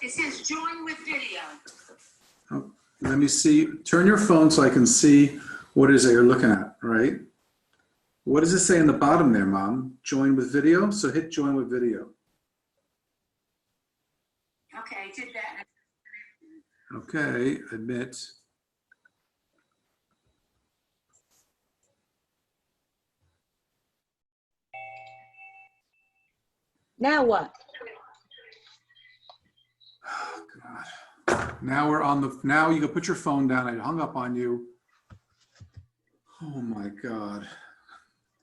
It says join with video. Oh, let me see. Turn your phone so I can see what it is that you're looking at, right? What does it say in the bottom there, Mom? Join with video? So hit join with video. Okay, I did that. Okay, admit. Now what? Oh, God. Now we're on the, now you can put your phone down. I hung up on you. Oh my God.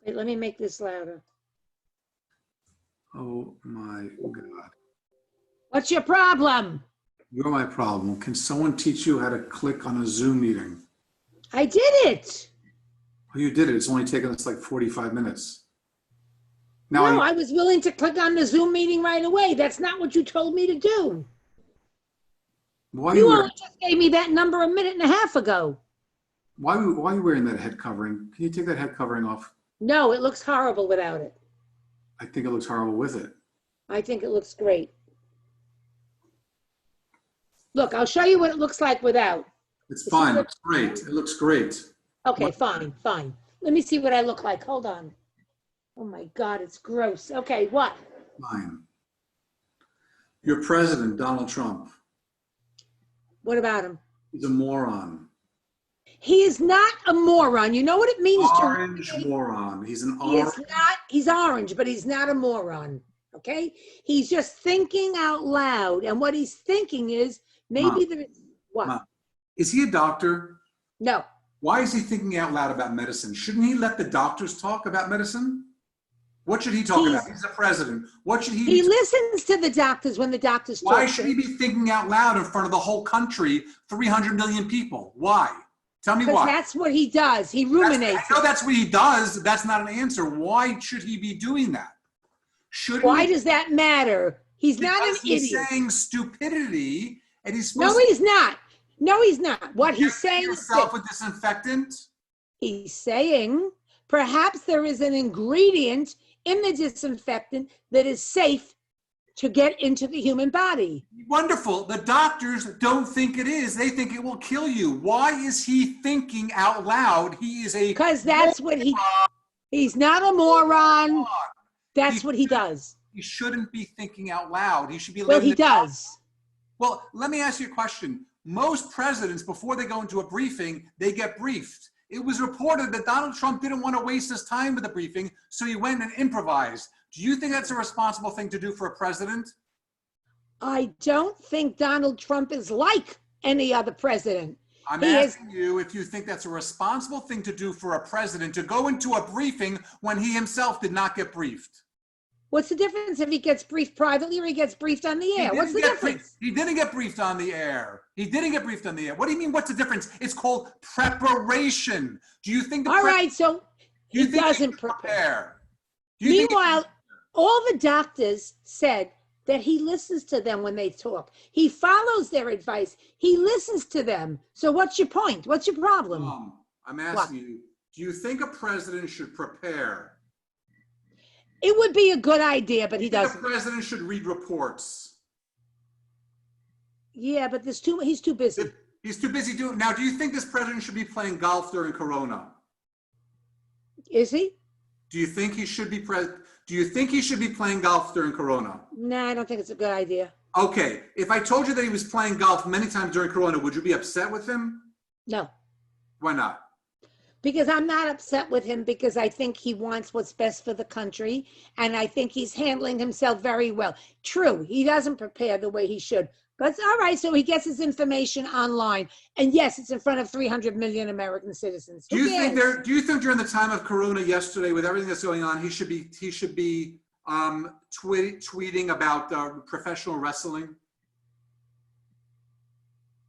Wait, let me make this louder. Oh my God. What's your problem? You're my problem. Can someone teach you how to click on a Zoom meeting? I did it. Oh, you did it. It's only taken us like 45 minutes. No, Now I was willing to click on the Zoom meeting right away. That's not what you told me to do. why are You you only just gave me that number a minute and a half ago. why are you wearing that head covering? Can you take that head covering off? No, it looks horrible without it. I think it looks horrible with it. I think it looks great. Look, I'll show you what it looks like without. It's fine. It looks great. It looks great. Okay, fine, fine. Let me see what I look like. Hold on. Oh my God, it's gross. Okay, what? Fine. Your president, Donald Trump, What about him? he's a moron. He is not a moron. You know what it means Orange moron. He's an He orange. is not, he's orange, but he's not a moron. Okay? He's just thinking out loud. And what he's thinking is maybe there is what? Mom, is he a doctor? No. Why is he thinking out loud about medicine? Shouldn't he let the doctors talk about medicine? What should he talk about? He's the president. What should he He be listens to the doctors when the doctors talk. Why should he be thinking out loud in front of the whole country, 300 million people? Why? Tell me Because why. that's what he does. He ruminates. I know that's what he does. That's not an answer. Why should he be doing that? Shouldn't Why he? does that matter? He's not an Because he's idiot. saying stupidity, and he's supposed No, he's not. No, he's not. What to he's saying is yourself with disinfectant. he's saying perhaps there is an ingredient in the disinfectant that is safe to get into the human body. Wonderful. The doctors don't think it is. They think it will kill you. Why is he thinking out loud? He is a Because that's what he's not a moron. That's what he does. He shouldn't be thinking out loud. He should be. Well, he does. Well, let me ask you a question. Most presidents, before they go into a briefing, they get briefed. It was reported that Donald Trump didn't want to waste his time with the briefing, so he went and improvised. Do you think that's a responsible thing to do for a president? I don't think Donald Trump is like any other president. I'm asking you if you think that's a responsible thing to do for a president, to go into a briefing when he himself did not get briefed. What's the difference if he gets briefed privately or he gets briefed on the air? What's the difference? He didn't get briefed on the air. He didn't get briefed on the air. What do you mean, what's the difference? It's called preparation. Do you think All right, so he doesn't prepare. Meanwhile, all the doctors said that he listens to them when they talk. He follows their advice. He listens to them. So what's your point? What's your problem? I'm asking you, do you think a president should prepare? It would be a good idea, but he doesn't. The president should read reports. Yeah, but he's too busy. He's too busy doing. Now, do you think this president should be playing golf during Corona? Is he? Do you think he should be Do you think he should be playing golf during Corona? No, I don't think it's a good idea. Okay, if I told you that he was playing golf many times during Corona, would you be upset with him? No. Why not? Because I'm not upset with him because I think he wants what's best for the country. And I think he's handling himself very well. True, he doesn't prepare the way he should. But it's all right, so he gets his information online. And yes, it's in front of 300 million American citizens. Do you think during the time of Corona yesterday, with everything that's going on, he should be tweeting about professional wrestling?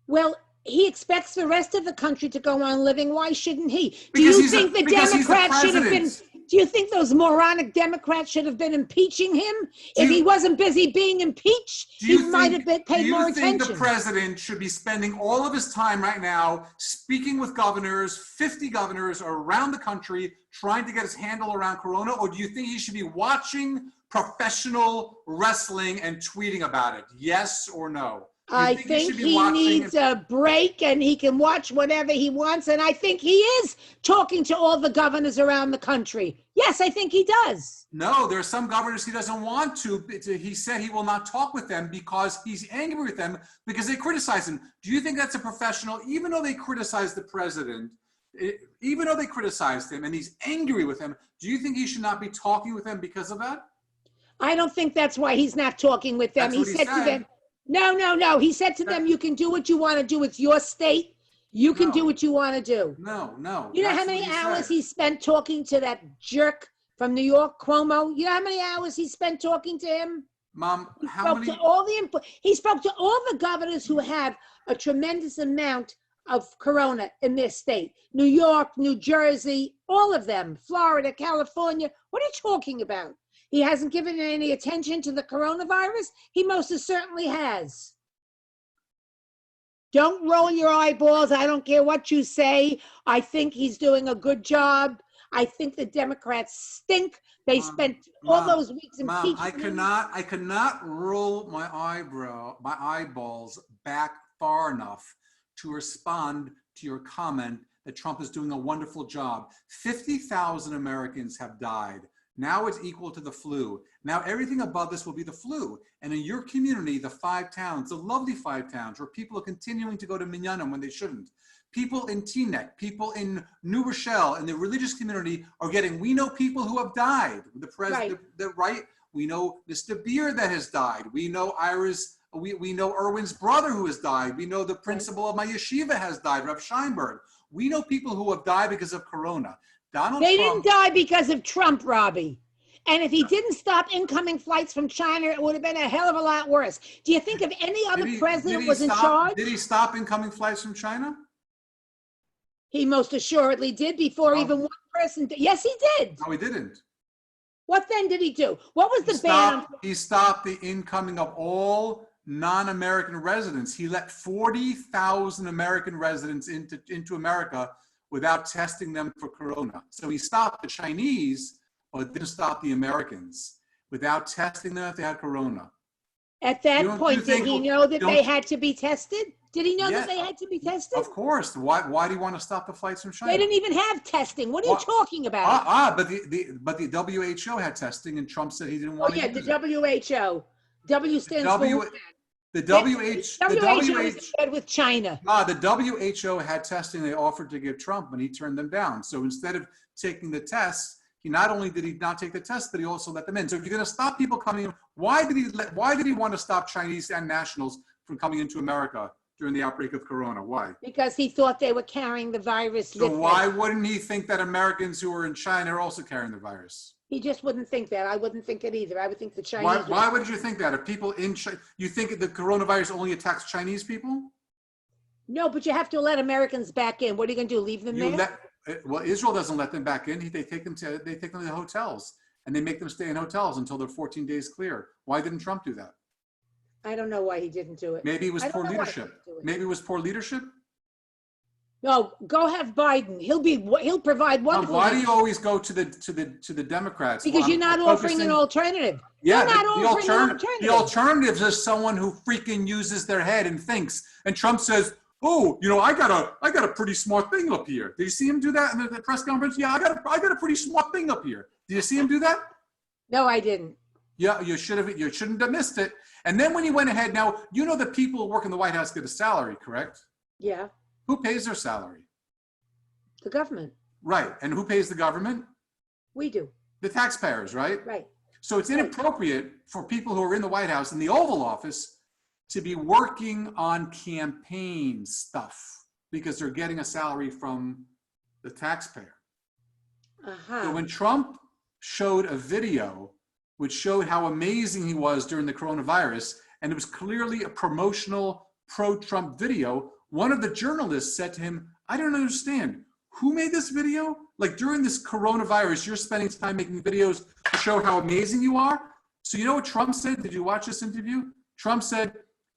Well, he expects the rest of the country to go on living. Why shouldn't he? Do you think the Democrats should have been? Do you think those moronic Democrats should have been impeaching him? If he wasn't busy being impeached, he might have been paid more attention. Do you think the president should be spending all of his time right now speaking with governors, 50 governors around the country, trying to get his handle around Corona? Or do you think he should be watching professional wrestling and tweeting about it? Yes or no? Do you I should think be he watching needs a break and he can watch whatever he wants. And I think he is talking to all the governors around the country. Yes, I think he does. No, there are some governors he doesn't want to. He said he will not talk with them because he's angry with them because they criticize him. Do you think that's a professional, even though they criticize the president, even though they criticized him and he's angry with them, do you think he should not be talking with them because of that? I don't think that's why he's not talking with them. That's He what he said to said. them, no. He said to them, you can do what you want to do. It's your state. You can do what you want to do. No. You know how That's many what he hours said. he spent talking to that jerk from New York, Cuomo? You know how many hours he spent talking to him? Mom, He how spoke many? he spoke to all the governors who have a tremendous amount of corona in their state. New York, New Jersey, all of them, Florida, California. What are you talking about? He hasn't given any attention to the coronavirus? He most certainly has. Don't roll your eyeballs. I don't care what you say. I think he's doing a good job. I think the Democrats stink. They spent all those weeks impeaching Mom, I cannot roll my eyeballs back far enough to respond to your comment that Trump is doing a wonderful job. 50,000 Americans have died. Now it's equal to the flu. Now everything above this will be the flu. And in your community, the 5 towns, the lovely 5 towns where people are continuing to go to Minyanim when they shouldn't. People in Teaneck, people in New Rochelle, and the religious community are getting, we know people who have died. The president, right? We know Mr. Beer that has died. We know we know Erwin's brother who has died. We know the principal of my yeshiva has died, Reb Scheinberg. We know people who have died because of corona. They didn't die because of Trump, Robbie. And if he didn't stop incoming flights from China, it would have been a hell of a lot worse. Do you think if any other president was in charge? Did he stop incoming flights from China? He most assuredly did before even one person did. Yes, he did. No, he didn't. What then did he do? What was the ban? He stopped the incoming of all non-American residents. He let 40,000 American residents into America without testing them for corona. So he stopped the Chinese, but didn't stop the Americans without testing them if they had corona. At that point, did he know that they had to be tested? Did he know that they had to be tested? Of course. Why do you want to stop the flights from China? They didn't even have testing. What are you talking about? But the WHO had testing, and Trump said he didn't want to use it. The WHO. W stands for the WHO is good with China. The WHO had testing they offered to give Trump, and he turned them down. So instead of taking the tests, he not only did he not take the test, but he also let them in. So if you're going to stop people coming in, why did he want to stop Chinese and nationals from coming into America during the outbreak of corona? Why? Because he thought they were carrying the virus. So why wouldn't he think that Americans who are in China are also carrying the virus? He just wouldn't think that. I wouldn't think it either. I would think the Chinese. Why would you think that? If people in China, you think the coronavirus only attacks Chinese people? No, but you have to let Americans back in. What are you going to do? Leave them there? Well, Israel doesn't let them back in. They take them to hotels, and they make them stay in hotels until they're 14 days clear. Why didn't Trump do that? I don't know why he didn't do it. Maybe it was poor leadership. Maybe it was poor leadership. No, go have Biden. He'll provide wonderful. Why do you always go to the Democrats? Because you're not offering an alternative. Yeah, the alternative is someone who freaking uses their head and thinks. And Trump says, "Oh, I got a pretty smart thing up here." Did you see him do that in the press conference? Yeah, I got a pretty smart thing up here. Did you see him do that? No, I didn't. Yeah, you shouldn't have missed it. And then when he went ahead, now the people who work in the White House get a salary, correct? Yeah. Who pays their salary? The government. Right. And who pays the government? We do. The taxpayers, right? Right. So it's inappropriate for people who are in the White House, in the Oval Office, to be working on campaign stuff because they're getting a salary from the taxpayer. So when Trump showed a video which showed how amazing he was during the coronavirus, and it was clearly a promotional pro-Trump video, one of the journalists said to him, "I don't understand. Who made this video? Like during this coronavirus, you're spending time making videos to show how amazing you are?" So you know what Trump said? Did you watch this interview? Trump said,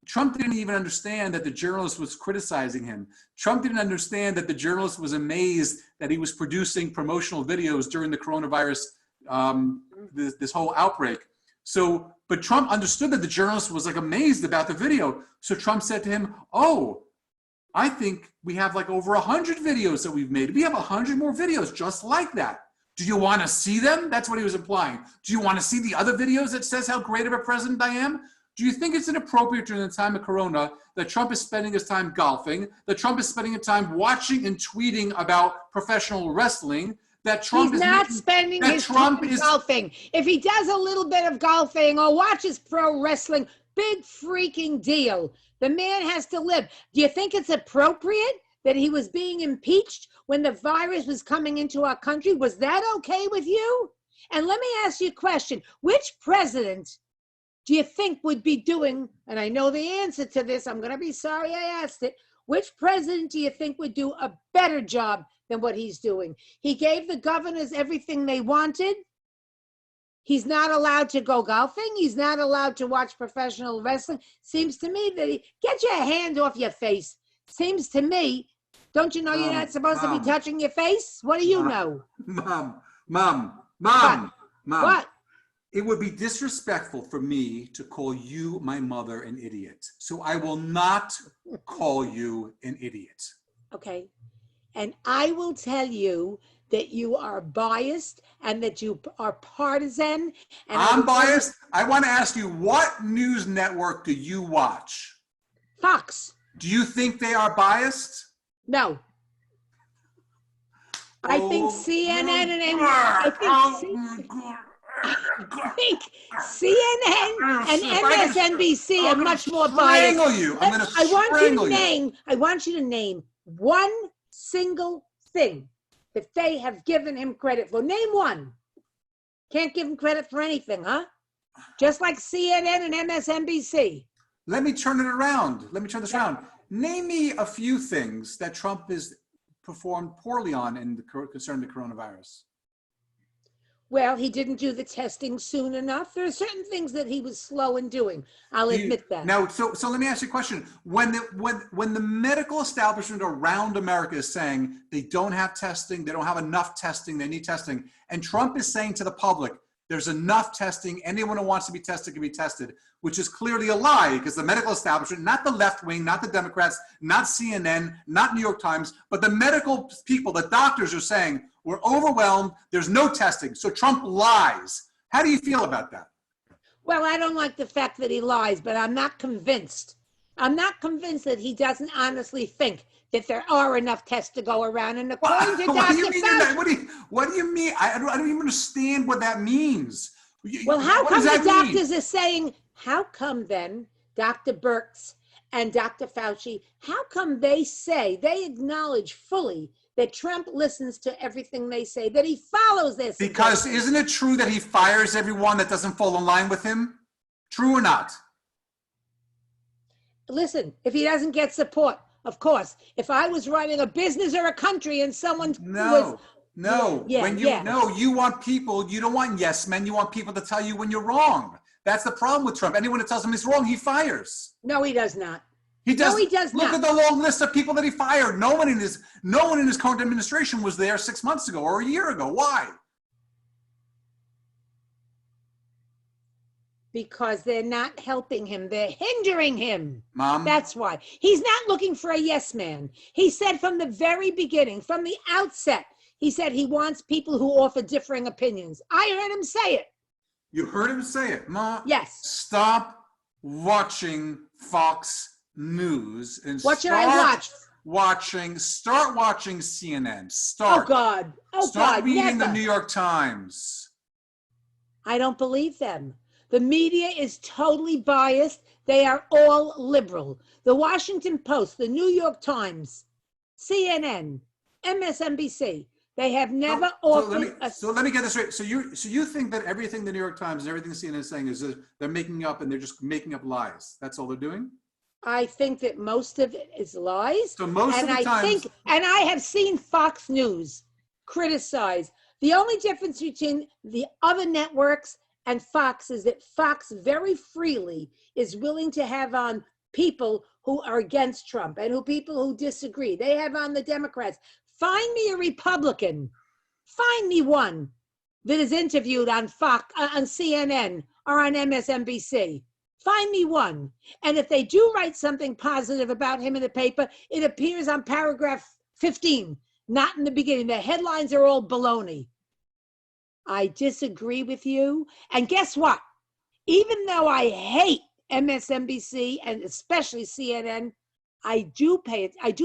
Trump didn't even understand that the journalist was criticizing him. Trump didn't understand that the journalist was amazed that he was producing promotional videos during the coronavirus, this whole outbreak. So, but Trump understood that the journalist was like amazed about the video. So Trump said to him, "Oh, I think we have like over 100 videos that we've made. We have 100 more videos just like that. Do you want to see them?" That's what he was implying. Do you want to see the other videos that says how great of a president I am? Do you think it's inappropriate during the time of Corona that Trump is spending his time golfing, that Trump is spending his time watching and tweeting about professional wrestling, that Trump He's is not making, spending that his Trump time is golfing. If he does a little bit of golfing or watches pro wrestling, big freaking deal. The man has to live. Do you think it's appropriate that he was being impeached when the virus was coming into our country? Was that okay with you? And let me ask you a question. Which president do you think would be doing, and I know the answer to this, I'm going to be sorry I asked it, which president do you think would do a better job than what he's doing? He gave the governors everything they wanted. He's not allowed to go golfing. He's not allowed to watch professional wrestling. Seems to me that get your hand off your face. Seems to me, don't you know you're not supposed to be touching your face? What do you know? Mom. What? It would be disrespectful for me to call you, my mother, an idiot. So I will not call you an idiot. Okay. And I will tell you that you are biased and that you are partisan. And I'm biased. I want to ask you, what news network do you watch? Fox. Do you think they are biased? No. I think CNN and CNN and MSNBC are much more biased. I'm going to strangle you. I want you to name one single thing that they have given him credit for. Name one. Can't give him credit for anything, huh? Just like CNN and MSNBC. Let me turn it around. Let me turn this around. Name me a few things that Trump has performed poorly on concerning the coronavirus. Well, he didn't do the testing soon enough. There are certain things that he was slow in doing. I'll admit that. Now, so let me ask you a question. When the medical establishment around America is saying they don't have testing, they don't have enough testing, they need testing, and Trump is saying to the public, there's enough testing, anyone who wants to be tested can be tested, which is clearly a lie because the medical establishment, not the left wing, not the Democrats, not CNN, not New York Times, but the medical people, the doctors are saying, we're overwhelmed, there's no testing. So Trump lies. How do you feel about that? Well, I don't like the fact that he lies, but I'm not convinced. I'm not convinced that he doesn't honestly think that there are enough tests to go around. And according to Dr. Fauci, what do you mean? I don't even understand what that means. Well, how come the doctors are saying, how come then Dr. Birx and Dr. Fauci, how come they acknowledge fully that Trump listens to everything they say, that he follows this? Because isn't it true that he fires everyone that doesn't fall in line with him? True or not? Listen, if he doesn't get support, of course. If I was running a business or a country and someone you want people, you don't want yes men, you want people to tell you when you're wrong. That's the problem with Trump. Anyone that tells him he's wrong, he fires. No, he does not. He does. No, he does Look not. at the long list of people that he fired. No one in his current administration was there 6 months ago or a year ago. Why? Because they're not helping him. They're hindering him. Mom. That's why. He's not looking for a yes man. He said from the very beginning, from the outset, he said he wants people who offer differing opinions. I heard him say it. You heard him say it, Ma? Yes. Stop watching Fox News and What should I watch? Start watching CNN. Oh God. Start reading never. the New York Times. I don't believe them. The media is totally biased. They are all liberal. The Washington Post, the New York Times, CNN, MSNBC, they have never offered So let me get this straight. So you think that everything the New York Times and everything CNN is saying is that they're making up and they're just making up lies. That's all they're doing? I think that most of it is lies. So most of the times, and I have seen Fox News criticize. The only difference between the other networks and Fox is that Fox very freely is willing to have on people who are against Trump and people who disagree. They have on the Democrats. Find me a Republican. Find me one that is interviewed on Fox, on CNN, are on MSNBC. Find me one. And if they do write something positive about him in the paper, it appears on paragraph 15, not in the beginning. The headlines are all baloney. I disagree with you. And guess what? Even though I hate MSNBC and especially CNN, I do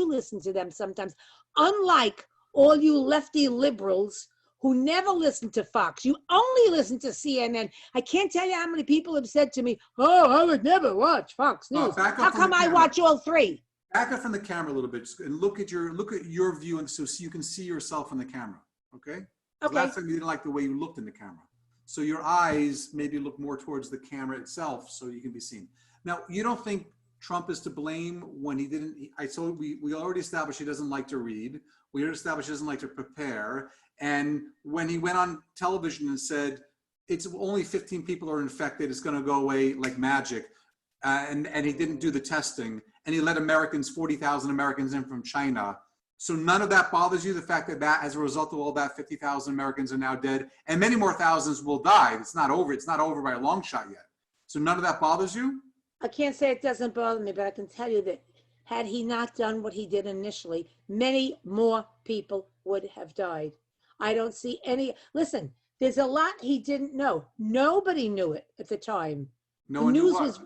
listen to them sometimes. Unlike all you lefty liberals who never listen to Fox, you only listen to CNN. I can't tell you how many people have said to me, "Oh, I would never watch Fox News." How come I watch all three? Back up from the camera a little bit and look at your view, and so you can see yourself in the camera. Okay. Okay. Last time you didn't like the way you looked in the camera, so your eyes maybe look more towards the camera itself, so you can be seen. Now, you don't think Trump is to blame when he didn't? We already established he doesn't like to read. We already established he doesn't like to prepare. And when he went on television and said, it's only 15 people are infected, it's going to go away like magic, and he didn't do the testing, and he let 40,000 Americans in from China. So none of that bothers you, the fact that as a result of all that, 50,000 Americans are now dead, and many more thousands will die. It's not over. It's not over by a long shot yet. So none of that bothers you? I can't say it doesn't bother me, but I can tell you that had he not done what he did initially, many more people would have died. I don't see any. Listen, there's a lot he didn't know. Nobody knew it at the time. No one knew what?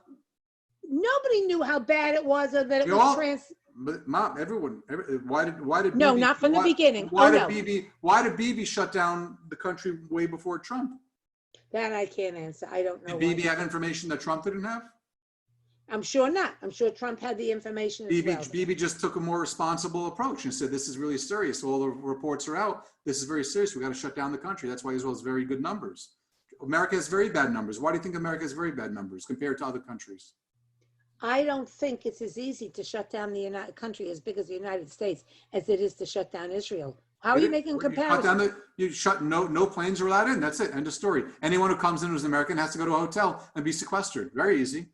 Nobody knew how bad it was, or that it was But Mom, everyone. Why did? No, Bibi, not from the beginning. Why did Bibi shut down the country way before Trump? That I can't answer. I don't know. Did Bibi have information that Trump didn't have? I'm sure not. I'm sure Trump had the information as well. Bibi just took a more responsible approach and said, this is really serious. All the reports are out. This is very serious. We got to shut down the country. That's why Israel has very good numbers. America has very bad numbers. Why do you think America has very bad numbers compared to other countries? I don't think it's as easy to shut down the country as big as the United States as it is to shut down Israel. How are you making comparisons? No planes are allowed in. That's it. End of story. Anyone who comes in who's American has to go to a hotel and be sequestered. Very easy.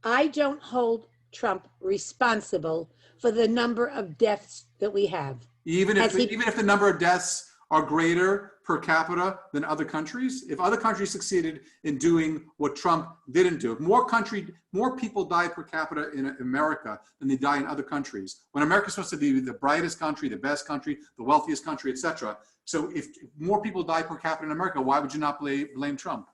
I don't hold Trump responsible for the number of deaths that we have. Even if the number of deaths are greater per capita than other countries, if other countries succeeded in doing what Trump didn't do, if more people die per capita in America than they die in other countries, when America's supposed to be the brightest country, the best country, the wealthiest country, etc. So if more people die per capita in America, why would you not blame Trump?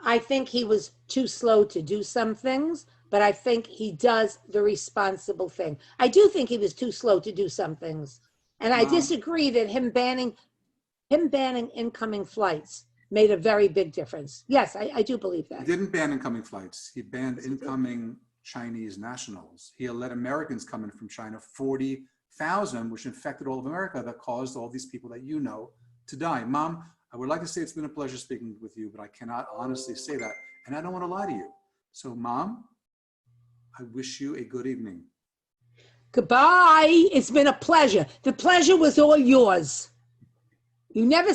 I think he was too slow to do some things, but I think he does the responsible thing. I do think he was too slow to do some things. And I disagree that him banning incoming flights made a very big difference. Yes, I do believe that. He didn't ban incoming flights. He banned incoming Chinese nationals. He let Americans come in from China, 40,000, which infected all of America, that caused all these people that you know to die. Mom, I would like to say it's been a pleasure speaking with you, but I cannot honestly say that. And I don't want to lie to you. So, Mom, I wish you a good evening. Goodbye. It's been a pleasure. The pleasure was all yours. You never